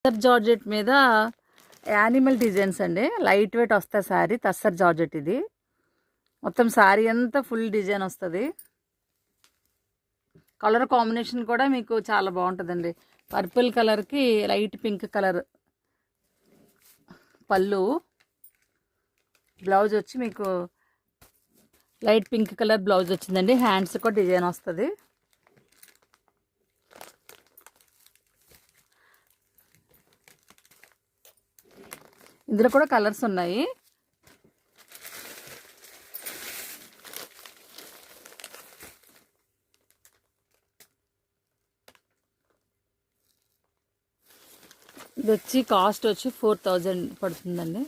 Tussar georgette మీద animal designs అండి. Light weight వస్తుంది శారీ. టస్సర్ జార్జెట్ ఇది. మొత్తం శారీ అంతా ఫుల్ డిజైన్ వస్తుంది. కలర్ కాంబినేషన్ కూడా మీకు చాలా బాగుంటుందండి. పర్పుల్ కలర్కి లైట్ పింక్ కలర్ పళ్ళు. బ్లౌజ్ వచ్చి మీకు లైట్ పింక్ కలర్ బ్లౌజ్ వచ్చిందండి. హ్యాండ్స్ కూడా డిజైన్ వస్తుంది. ఇందులో కూడా కలర్స్ ఉన్నాయి. ఇది వచ్చి కాస్ట్ వచ్చి 4000 పడుతుందండి.